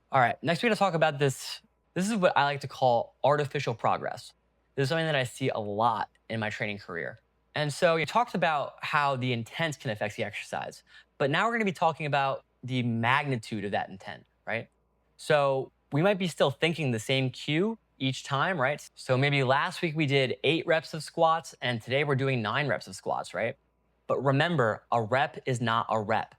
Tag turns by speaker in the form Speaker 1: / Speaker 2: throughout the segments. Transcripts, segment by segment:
Speaker 1: All right, next we're gonna talk about this. This is what I like to call artificial progress. This is something that I see a lot in my training career. And so you talked about how the intent can affect the exercise, but now we're gonna be talking about the magnitude of that intent, right? So we might be still thinking the same cue each time, right? So maybe last week we did 8 reps of squats, and today we're doing 9 reps of squats, right? But remember, a rep is not a rep.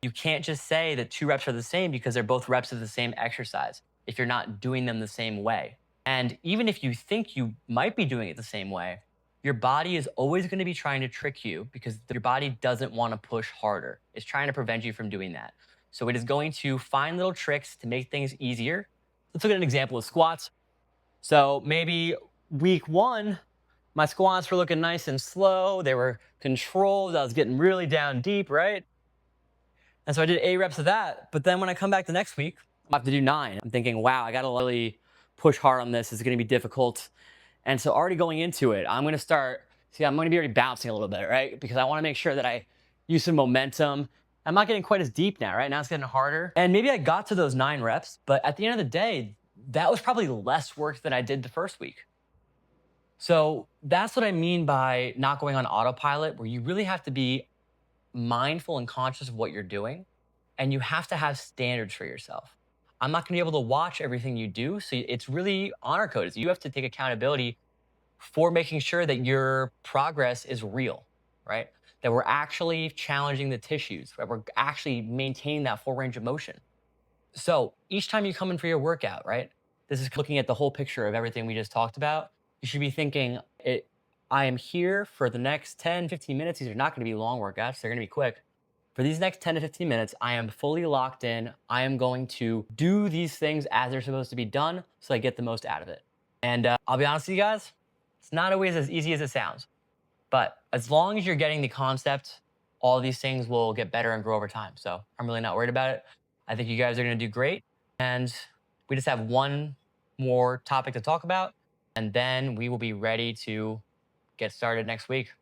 Speaker 1: You can't just say that 2 reps are the same because they're both reps of the same exercise if you're not doing them the same way. And even if you think you might be doing it the same way, your body is always going to be trying to trick you because your body doesn't want to push harder. It's trying to prevent you from doing that. So it is going to find little tricks to make things easier. Let's look at an example of squats. So maybe week one, my squats were looking nice and slow. They were controlled. I was getting really down deep, right? And so I did 8 reps of that. But then when I come back the next week, I have to do 9. I'm thinking, wow, I got to really push hard on this. It's going to be difficult. And so already going into it, I'm going to start, see, I'm going to be already bouncing a little bit, right? Because I want to make sure that I use some momentum. I'm not getting quite as deep now, right? Now it's getting harder. And maybe I got to those 9 reps, but at the end of the day, that was probably less work than I did the first week. So that's what I mean by not going on autopilot, where you really have to be mindful and conscious of what you're doing, and you have to have standards for yourself. I'm not going to be able to watch everything you do, so it's really honor coded. So you have to take accountability for making sure that your progress is real, right? That we're actually challenging the tissues, that we're actually maintaining that full range of motion. So each time you come in for your workout, right? This is looking at the whole picture of everything we just talked about. You should be thinking, I am here for the next 10, 15 minutes. These are not going to be long workouts, they're going to be quick. For these next 10 to 15 minutes, I am fully locked in. I am going to do these things as they're supposed to be done so I get the most out of it. And I'll be honest with you guys, it's not always as easy as it sounds. But as long as you're getting the concept, all these things will get better and grow over time. So I'm really not worried about it. I think you guys are going to do great. And we just have one more topic to talk about. And then we will be ready to get started next week.